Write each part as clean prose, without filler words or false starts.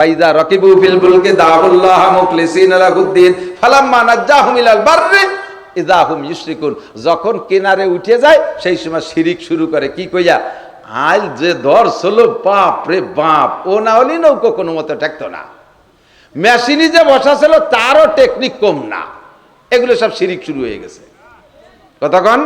ফাইদা রাকিবু ফিল ফুলকি দাউল্লাহ মুখলিসিনা লাহুদ্দিন ফালাম্মা নাজ্জাহুম ইলাল বাররি ইযা হুম ইউশরিকুন। যখন কিনারে উঠে যায় সেই সময় শিরিক শুরু করে। কি কইয়া? আল যে ধরছিল, বাপ রে বাপ, ও না হলে নৌকো কোনো মতো ঠেকতো না। মেশিনে যে বসা ছিল তারও টেকনিক কম না। এগুলো সব শিরিক শুরু হয়ে গেছে। কতক্ষণ?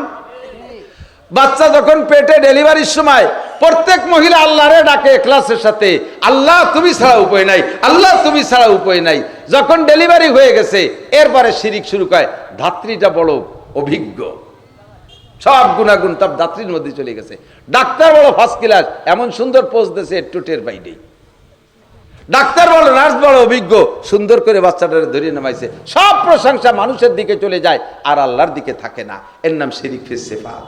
বাচ্চা যখন পেটে ডেলিভারির সময় প্রত্যেক মহিলা আল্লাহরে ডাকে ইখলাসের সাথে, আল্লাহ তুমি ছাড়া উপায় নাই, আল্লাহ তুমি ছাড়া উপায় নাই। যখন ডেলিভারি হয়ে গেছে এরপরে শিরিক শুরু করে। ধাত্রীটা বড় অভিজ্ঞ, সব গুণাগুণ তার ধাত্রীর মধ্যে চলে গেছে। ডাক্তার বড় ফার্স্ট ক্লাস, এমন সুন্দর পোজ দিয়েছে একটু টের পাই নেই। ডাক্তার বড়, নার্স বড় অভিজ্ঞ, সুন্দর করে বাচ্চাটারে ধরিয়ে নামাইছে। সব প্রশংসা মানুষের দিকে চলে যায় আর আল্লাহর দিকে থাকে না। এর নাম শিরিক ফিস সিফাত।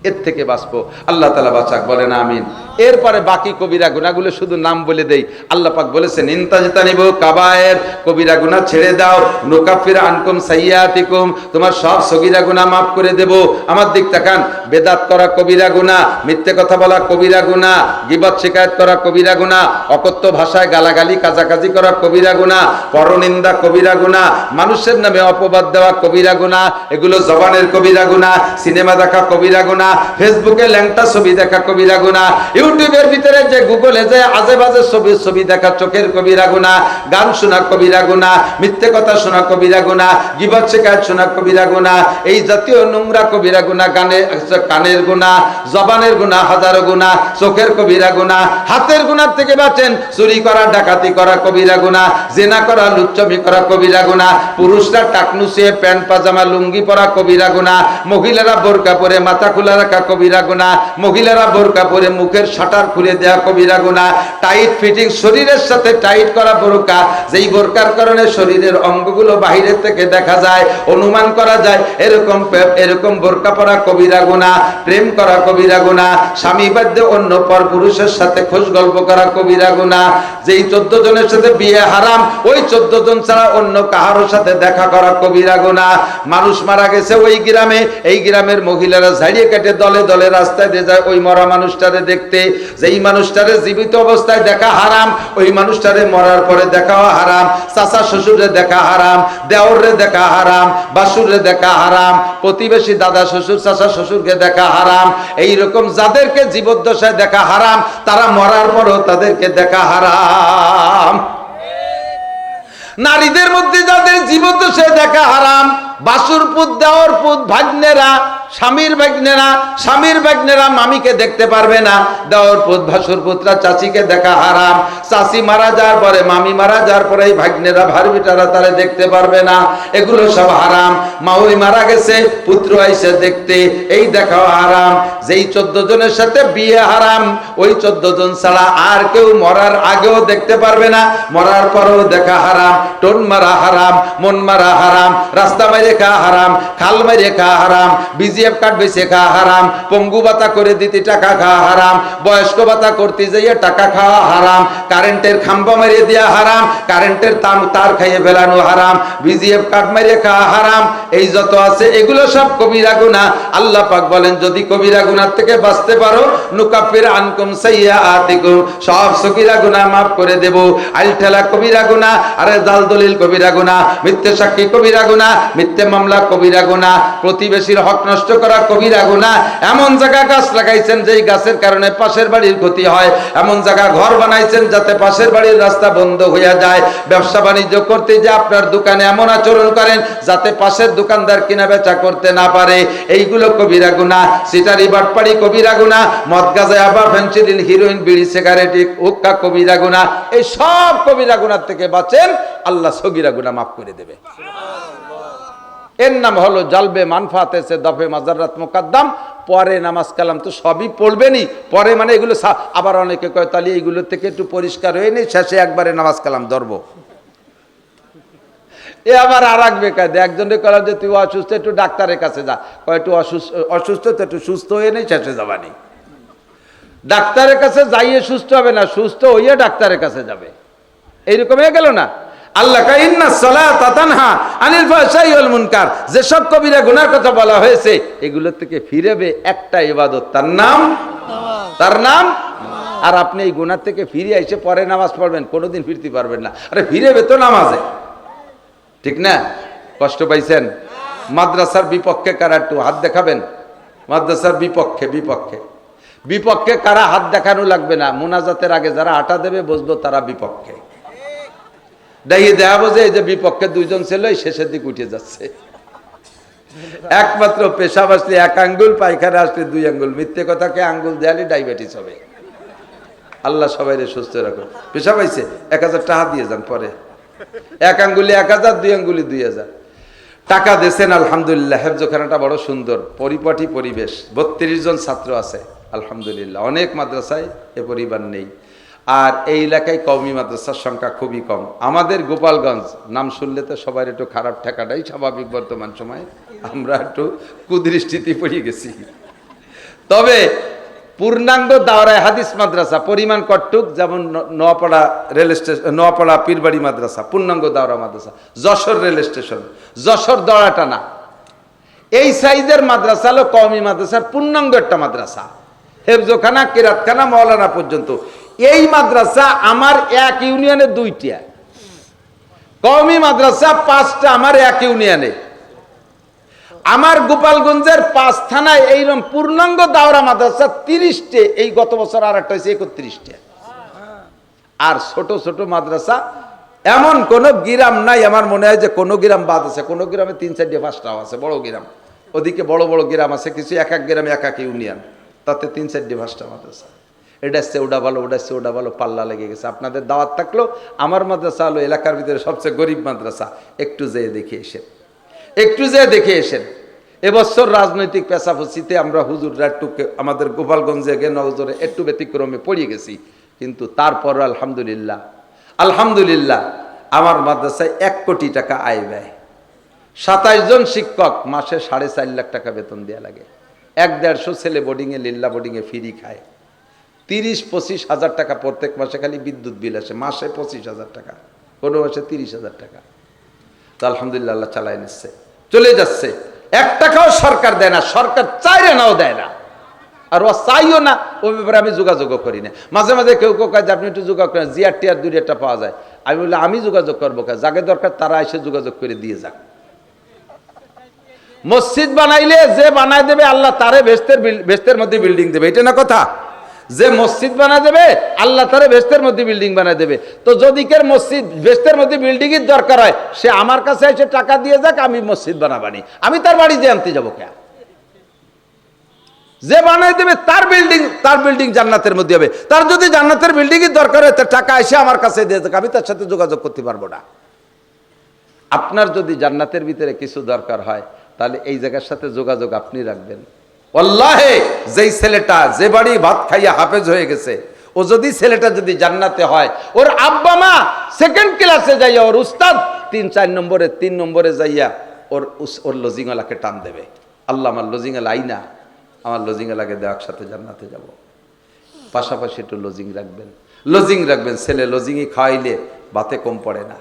এর থেকে বাঁচবো, আল্লাহ তাআলা বাঁচাক, বলেন আমিন। এরপরে বাকি কবিরা গুনাহগুলো শুধু নাম বলে দেই। আল্লাহ পাক বলেছেন ইনতাজতানিবু কাবায়ের, কবিরা গুনাহ ছেড়ে দাও, নুকাফির আনকুম সাইয়্যাতিকুম, তোমার সব সগীরা গুনাহ মাফ করে দেব। আমার দিক তাকান। বেদাত করা কবিরা গুনাহ, মিথ্যে কথা বলা কবিরা গুনাহ, গীবত শিকায়ত করা কবিরা গুনাহ, অকথ্য ভাষায় গালাগালি কাজাকাজি করা কবিরা গুনাহ, পরনিন্দা কবিরা গুনাহ, মানুষের নামে অপবাদ দেওয়া কবিরা গুনাহ, এগুলো জবানের কবিরা গুনাহ, সিনেমা দেখা কবিরা গুনাহ, ফেসবুকে ল্যাংটা ছবি দেখা কবিরা গুনাহ, ইউটিউবের ভিতরে যে গুগলে যে আজে বাজে ছবি দেখা চোখের কবিরা গুনাহ, গান শোনা কবিরা গুনাহ, মিথ্যে কথা শোনা কবিরা গুনাহ, গীবত শিকায়ত শোনা কবিরা গুনাহ, এই জাতীয় নোংরা কবিরা গুনাহ, কানের গুনাহ, জবানের গুনাহ হাজারো গুনাহ, চোখের কবিরা গুনাহ, হাতের গুনাহ থেকে বাঁচেন। চুরি করা ডাকাতি করা কবিরা গুনাহ, জেনা করা লুচ্চমি করা কবিরা গুনাহ, পুরুষরা টাকনুসিয়ে প্যান্ট পাজামা লুঙ্গি পরা কবিরা গুনাহ, মহিলারা বোরকা পরে মাথা খোলা রাখা কবিরা গুনাহ, মহিলারা বোরকা পরে মুখের শাটার খুলে দেওয়া কবিরা গুনাহ, টাইট ফিটিং শরীরের সাথে টাইট করা বোরকা, যেই বোরকার কারণে শরীরের অঙ্গগুলো বাইরে থেকে দেখা যায়, অনুমান করা যায়, এরকম বোরকা পরা কবিরা গুনাহ, প্রেম করা কবিরা গুনাহ, স্বামী বাদে অন্য পর পুরুষের সাথে খোশ গল্প করা কবিরা গুনাহ, যেই 14 জনের সাথে বিয়ে হারাম ওই 14 জন ছাড়া অন্য কারোর সাথে দেখা করা কবিরা গুনাহ। মানুষ মারা গেছে ওই গ্রামে, এই গ্রামের মহিলারা ঝাড়িয়ে কেটে দলে দলে রাস্তায় দিয়ে যায় ওই মরা মানুষটারে দেখতে। যেই মানুষটারে জীবিত অবস্থায় দেখা হারাম, ওই মানুষটারে মরার পরে দেখাও হারাম। চাচা শ্বশুরে দেখা হারাম, দেওরে দেখা হারাম, বাসুরে দেখা হারাম, প্রতিবেশী দাদা শ্বশুর চাচা শ্বশুরকে দেখা হারাম। এইরকম যাদেরকে জীবদ্দশায় দেখা হারাম তারা মরার পরও তাদেরকে দেখা হারাম। নারীদের মধ্যে যাদের জীবদ্দশায় দেখা হারাম, বাসুর পুত, দেওর পুত, ভাগ্নেরা, স্বামীর ভাগ্নেরা মামিকে দেখতে পারবে না, দেওর পুত ভাসুর পুত্রা চাচিকে দেখা হারাম। চাচি মারা যাওয়ার পরে, মামি মারা যাওয়ার পরে এই ভাগ্নেরা ভারবিটারা তারা দেখতে পারবে না, এগুলো সব হারাম। মাউই মারা গেছে, পুত্র আইসে দেখতে, এই দেখাও হারাম। যেই 14 জনের সাথে বিয়ে হারাম, ওই 14 জন ছাড়া আর কেউ মরার আগেও দেখতে পারবে না, মরার পরেও দেখা হারাম। টোন মারা হারাম, মন মারা হারাম, রাস্তা মাইরে খাওয়া হারাম, খাল মাইরে খাওয়া হারাম, বিজিএফ কার্ড বেচে খাওয়া হারাম, পঙ্গু ভাতা করে দিতে টাকা খাওয়া হারাম, বয়স্ক ভাতা করতে যাইয়ে টাকা খাওয়া হারাম, কারেন্টের খাম্বা মারিয়ে দেওয়া হারাম, কারেন্টের তার খাইয়ে ফেলানো হারাম, বিজিএফ কার্ড মারিয়ে খাওয়া হারাম। এই যত আছে এগুলো সব কবিরা গুনাহ। আল্লাহ পাক বলেন যদি কবিরা গুনাহ থেকে বাঁচতে পারো, নুকাফির আনকুম সাইয়্যাতিকুম, সব সগীরা গুনাহ মাফ করে দেব। আইলঠেলা কবিরা গুনাহ, আরে জাল দলিল কবিরা গুনাহ, মিথ্যে সাক্ষী কবিরা গুনাহ, মিথ্যে মামলা কবিরা গুনাহ, প্রতিবেশীর হক নষ্ট করা কবিরা গুনাহ। এমন জায়গা গাছ লাগাইছেন যেই গাছের কারণে পাশের বাড়ির ক্ষতি হয়, এমন জায়গা ঘর বানাইছেন যাতে পাশের বাড়ির রাস্তা বন্ধ হইয়া যায়, ব্যবসা বাণিজ্য করতে যে আপনার দোকানে এমন আচরণ করেন যাতে পাশের দোকানদার কিনা বেচা করতে না পারে, এইগুলো কবিরা গুনাহ। সিটারি বাটপাড়ি কবিরা গুনাহ, মদ গাঁজা আবা ফেনসিডিল হিরোইন বিড়ি সিগারেট হুক্কা কবিরা গুনাহ। এই সব কবিরা গুনাহ থেকে বাঁচেন, আল্লাহ সগীরা গুনাহ মাফ করে দেবে। এর নাম হলো জালবে মানফাতে সে দফে মাজারাত মুকদ্দম। পরে নামাজ কালাম তো সবই পড়বেনই, পরে মানে এগুলো আবার অনেকে কয় তাহলে এইগুলো থেকে একটু পরিষ্কার হয়ে নেই, শেষে একবারে নামাজ কালাম ধরবো। এ আবার আর এক বেকায়দা, একজনে কলাম যে তুই অসুস্থ একটু ডাক্তারের কাছে যা, কয় একটু অসুস্থ তো একটু সুস্থ হয়ে নেই, শেষে যাবানি। ডাক্তারের কাছে যাইয়ে সুস্থ হবে না, সুস্থ হইয়া ডাক্তারের কাছে যাবে, এইরকম হয়ে গেল না। আল্লাহ কয় ইন্নাস সালাতা তানহা আনিল ফাহশাই ওয়াল মুনকার। যেসব কবিরা গুনার কথা বলা হয়েছে এগুলো থেকে ফিরেবে একটা ইবাদত, তার নাম আর আপনি এই গুনাহ থেকে ফিরে এসে পরে নামাজ পড়বেন, কোনোদিন ফিরতে পারবেন না। আরে ফিরে তো নামাজে, ঠিক না? কষ্ট পাইছেন? মাদ্রাসার বিপক্ষে কারা একটু হাত দেখাবেন? মাদ্রাসার বিপক্ষে বিপক্ষে বিপক্ষে কারা? হাত দেখানো লাগবে না, মুনাজাতের আগে যারা আটা দেবে বসবো তারা বিপক্ষে। দেখিয়ে দেখাবো যে এই যে বিপক্ষে দুইজন ছিল, শেষের দিকে উঠে যাচ্ছে। একমাত্র পেশাব আসলে এক আঙ্গুল, পায়খানা আসলে দুই আঙ্গুল। মিথ্যে কথাকে আঙ্গুল দেয়ালে ডায়াবেটিস হবে। আল্লাহ সবাই সুস্থ রাখুন। পেশাব আইছে 1000 টাকা দিয়ে যান, পরে এক আঙ্গুলি 1000, দুই আঙ্গুলি 2000 টাকা দিয়েছেন। আলহামদুলিল্লাহ, হেফজখানাটা বড় সুন্দর, পরিপাটি পরিবেশ, 32 জন ছাত্র আছে আলহামদুলিল্লাহ। অনেক মাদ্রাসায় এ পরিবার নেই। আর এই এলাকায় কওমি মাদ্রাসার সংখ্যা খুবই কম। আমাদের গোপালগঞ্জ নাম শুনলে তো সবাই একটু খারাপ ঠেকাটাই স্বাভাবিক। বর্তমান সময়ে আমরা একটু কুদৃষ্টিতে পড়ে গেছি। তবে পূর্ণাঙ্গ দাওরায়ে হাদিস মাদ্রাসা পরিমাণ কটুক, যেমন নোয়াপাড়া রেল স্টেশন, নোয়াপাড়া পীরবাড়ি মাদ্রাসা পূর্ণাঙ্গ দাওরা মাদ্রাসা, যশোর রেল স্টেশন, যশোর দড়াটানা, এই সাইজের মাদ্রাসা হলো কওমি মাদ্রাসার পূর্ণাঙ্গ একটা মাদ্রাসা। হেফজখানা, কিরাতখানা, মাওলানা পর্যন্ত। এই মাদ্রাসা আমার এক ইউনিয়নে 2টা, কওমি মাদ্রাসা 5টা আমার এক ইউনিয়নে। আমার গোপালগঞ্জের 5 থানায় এইরকম পূর্ণাঙ্গ দাওরা মাদ্রাসা 30টে। এই গত বছর আর একটা হয়েছে 31টে। আর ছোট ছোট মাদ্রাসা এমন কোন গ্রাম নাই, আমার মনে হয় যে কোনো গ্রাম বাদ আছে। কোনো গ্রামে 3, 4, 5টাও আছে বড় গ্রাম। ওদিকে বড় বড় গ্রাম আছে কিছু, এক এক গ্রামে এক এক ইউনিয়ন, তাতে 3, 4, 5টা মাদ্রাসা। এটা হচ্ছে ওটা ভালো, ওটা হচ্ছে ওটা ভালো, পাল্লা লেগে গেছে। আপনাদের দাওয়াত থাকলো, আমার মাদ্রাসা হলো এলাকার ভিতরে সবচেয়ে গরিব মাদ্রাসা। একটু যেয়ে দেখে এসেন, একটু যেয়ে দেখে এসেন। এবছর রাজনৈতিক পেশাফসিতে আমরা হুজুররা একটু, আমাদের গোপালগঞ্জে গেনা হুজুরে একটু ব্যতিক্রমে পড়িয়ে গেছি, কিন্তু তারপর আলহামদুলিল্লাহ আলহামদুলিল্লাহ আমার মাদ্রাসায় 1 কোটি টাকা আয় ব্যয়। 27 জন শিক্ষক, মাসে 4.5 লাখ টাকা বেতন দেওয়া লাগে। 1-150 ছেলে বোর্ডিংয়ে, লিল্লা বোর্ডিংয়ে ফ্রি খায়। 30-25 হাজার টাকা প্রত্যেক মাসে খালি বিদ্যুৎ বিল আসে, মাসে 25,000 টাকা, কোনো মাসে 30,000 টাকা। তো আলহামদুলিল্লাহ আল্লাহ চালায় নিচ্ছে, চলে যাচ্ছে। 1 টাকাও সরকার দেয় না, সরকার চাইরে নাও দেয় না, আর ও চাইও না। ও ব্যাপারে আমি যোগাযোগও করি না। মাঝে মাঝে কেউ কেউ কাজ আপনি একটু যোগাযোগ করেন, জিআরটি আর 2-1টা পাওয়া যায়। আমি বললে আমি যোগাযোগ করবো, যাকে দরকার তারা এসে যোগাযোগ করে দিয়ে যাক। মসজিদ বানাইলে যে বানায় দেবে আল্লাহ তারে বেহেশতের মধ্যে বিল্ডিং দেবে, এটা না কথা? যে মসজিদ বানায় দেবে আল্লাহ তারে বেহেশতের মধ্যে বিল্ডিং বানায় দেবে। তো যদি কের মসজিদ বেহেশতের মধ্যে বিল্ডিং এর দরকার হয়, সে আমার কাছে এসে টাকা দিয়ে যাক, আমি মসজিদ বানাবানি, আমি তার বাড়ি যে আনতে যাবো কে? যে বানায় দেবে তার বিল্ডিং জান্নাতের মধ্যে হবে। তার যদি জান্নাতের বিল্ডিং এর দরকার হয়, তার টাকা এসে আমার কাছে দিয়ে যাক, আমি তার সাথে যোগাযোগ করতে পারবো না। আপনার যদি জান্নাতের ভিতরে কিছু দরকার হয়, তাহলে এই জায়গার সাথে যোগাযোগ আপনি রাখবেন। ওয়াল্লাহি যেই ছেলেটা যে বাড়ি ভাত খাইয়া হাফেজ হয়ে গেছে, ও যদি ছেলেটা যদি জান্নাতে হয়, ওর আব্বা মা 2nd ক্লাসে যাইয়া, ওর উস্তাদ 3 নম্বরে যাইয়া ওর লজিংওয়ালাকে টান দেবে, আল্লাহ আমার লজিংওয়ালা আইনা, আমার লজিংওয়ালাকে দেওয়ার সাথে জান্নাতে যাব। পাশাপাশি একটু লজিং রাখবেন। ছেলে লজিংই খাওয়াইলে ভাতে কম পড়ে না।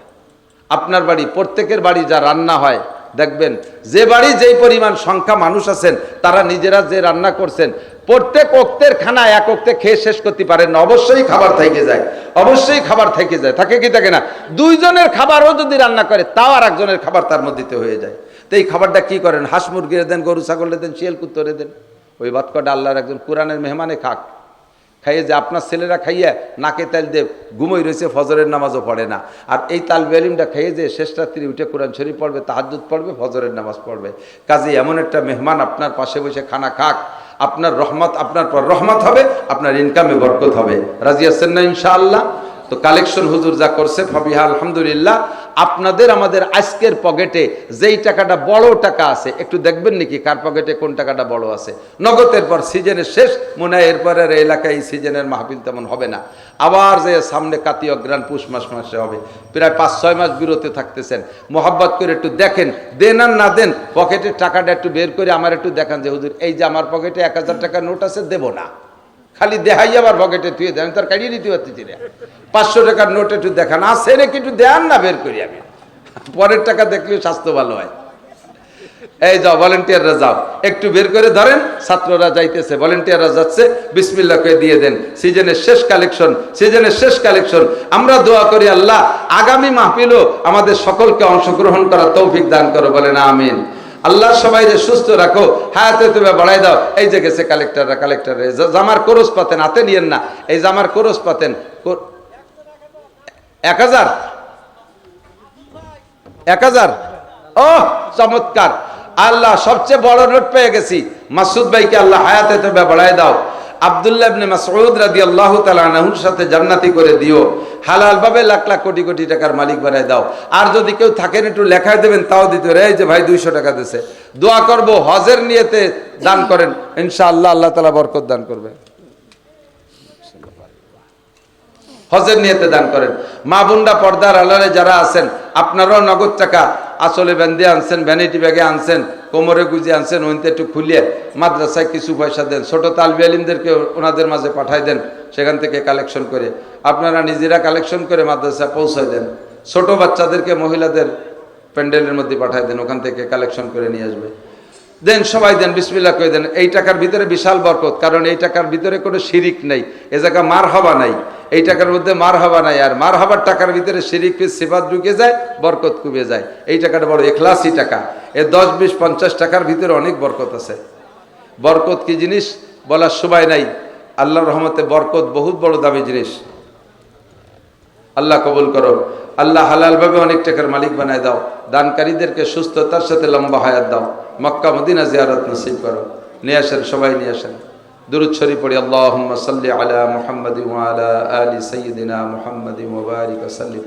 আপনার বাড়ি, প্রত্যেকের বাড়ি যা রান্না হয়, দেখবেন যে বাড়ি যেই পরিমাণ সংখ্যা মানুষ আছেন, তারা নিজেরা যে রান্না করছেন, প্রত্যেক ওক্তের খানা এক ওক্তে খেয়ে শেষ করতে পারেন না, অবশ্যই খাবার থেকে যায়, থাকে কি থাকে না? 2 জনের খাবারও যদি রান্না করে, তাও আর একজনের খাবার তার মধ্যে হয়ে যায়। তো এই খাবারটা কি করেন? হাঁস মুরগিরে দেন, গরু ছাগলে দেন, শিয়াল কুত্তরে দেন। ওই ভাত কটা আল্লাহর একজন কোরআনের মেহমানে খাক, খাইয়ে যে আপনার ছেলেরা খাইয়া নাকে তেল দিয়ে ঘুমোই রয়েছে, ফজরের নামাজও পড়ে না। আর এই তালবে ইলমটা খাইয়ে যে শেষ রাত্রি উঠে কোরআন শরীফ পড়বে, তাহাজ্জুদ পড়বে, ফজরের নামাজ পড়বে। কাজে এমন একটা মেহমান আপনার পাশে বসে খানা খাক, আপনার রহমত, আপনার পর রহমত হবে, আপনার ইনকামে বরকত হবে। রাজি আছেন না ইনশাআল্লাহ? তো কালেকশন হুজুর যা করছে ফাবিহা আলহামদুলিল্লাহ। আপনাদের আমাদের আজকের পকেটে যেই টাকাটা বড় টাকা আছে, একটু দেখবেন নাকি কার পকেটে কোন টাকাটা বড় আছে। নগদের পর সিজনের শেষ, মনে হয় এরপরে এলাকায় এই সিজনের মাহফিল তেমন হবে না। আবার যে সামনে কাতি অগ্রাণ পুষ মাসে হবে, প্রায় 5-6 মাস বিরতি থাকতেছেন। মোহাব্বত করে একটু দেখেন, দেন আর না দেন, পকেটের টাকাটা একটু বের করে আমার একটু দেখান যে হুজুর এই যে আমার পকেটে 1000 টাকার নোট আছে, দেব না, খালি দেখাই আবার পকেটে তুই দেন, তার কাটিয়ে দিতে পারতেছি না। 500 টাকার নোট একটু দেখান, আছে নাকি একটু দেন না, বের করি আমি, পরের টাকা দেখলেও স্বাস্থ্য ভালো হয়। এই যাও, ভলেন্টিয়াররা যাও, একটু বের করে ধরেন, ছাত্ররা যাইতেছে, ভলেন্টিয়াররা যাচ্ছে, বিসমিল্লাহ করে দিয়ে দেন। সিজনের শেষ কালেকশন, সিজনের শেষ কালেকশন। আমরা দোয়া করি আল্লাহ আগামী মাহফিলও আমাদের সকলকে অংশগ্রহণ করার তৌফিক দান করো, বলেন আমিন। আল্লাহ সবাইকে সুস্থ রাখো, হায়াতে তুমি বাড়াই দাও। এই যে গেছে কালেক্টররা, কালেক্টর জামার কোরস পাতেন, হাতে নিয়েন না, এই জামার কোরস পাতেন 1000 1000। ও চমৎকার, আল্লাহ সবচেয়ে বড় নোট পেয়ে গেছি। মাসুদ ভাইকে আল্লাহ হায়াতে তুমি বাড়াই দাও। আব্দুল্লাহ ইবনে মাসউদ রাদিয়াল্লাহু তাআলা আনহুর সাথে জান্নাতি করে দিও। হালাল ভাবে লাখ লাখ কোটি কোটি টাকার মালিক বানায় দাও। আর যদি কেউ থাকেন একটু লেখায় দেবেন, তাও দিতে পারে। এই যে ভাই 200 টাকা দিয়েছে, দোয়া করব হজের নিয়তে দান করেন, ইনশাআল্লাহ আল্লাহ তাআলা বরকত দান করবে। হজের নিয়তে দান করেন। মা বোনরা পর্দার আড়ালে যারা আছেন, আপনারাও নগদ টাকা আসলে ব্যান্ডে আনছেন, ভ্যানিটি ব্যাগে আনছেন, কোমরে গুজে আনছেন, ওইতে একটু খুলিয়ে মাদ্রাসায় কিছু পয়সা দেন, ছোট তালবি আলিমদেরকে ওনাদের মাঝে পাঠাই দেন, সেখান থেকে কালেকশন করে আপনারা নিজেরা কালেকশন করে মাদ্রাসায় পৌঁছায় দেন। ছোট বাচ্চাদেরকে মহিলাদের প্যান্ডেলের মধ্যে পাঠাই দেন, ওখান থেকে কালেকশন করে নিয়ে আসবে। দেন, সবাই দেন, বিসমিল্লাহ করে দেন। এই টাকার ভিতরে বিশাল বরকত, কারণ এই টাকার ভিতরে কোনো শিরিক নাই, এ জায়গা মার হবা নাই, এই টাকার মধ্যে মার হবা নাই। আর মার হবার টাকার ভিতরে শিরিক সিফাত ঢুকে যায়, বরকত কমে যায়। এই টাকাটা বড় এখলাসি টাকা। এ 10, 20, 50 টাকার ভিতরে অনেক বরকত আছে। বরকত কি জিনিস বলার সময় নাই। আল্লাহর রহমতে বরকত বহুত বড় দামি জিনিস। আল্লাহ কবুল করো। আল্লাহ হালালভাবে অনেক টাকার মালিক বানায় দাও। দানকারীদেরকে সুস্থতার সাথে লম্বা হায়াত দাও। মক্কা মদিনা জিয়ারত নসিব করো। নিয়ে আসেন, সবাই নিয়ে আসেন। দুরূদ শরীফ পড়ি। আল্লাহুম্মা সাল্লি আলা মুহাম্মাদিন ওয়া আলা আলি সাইয়্যিদিনা মুহাম্মাদিন ওয়া বারিক ওয়া সাল্লিম।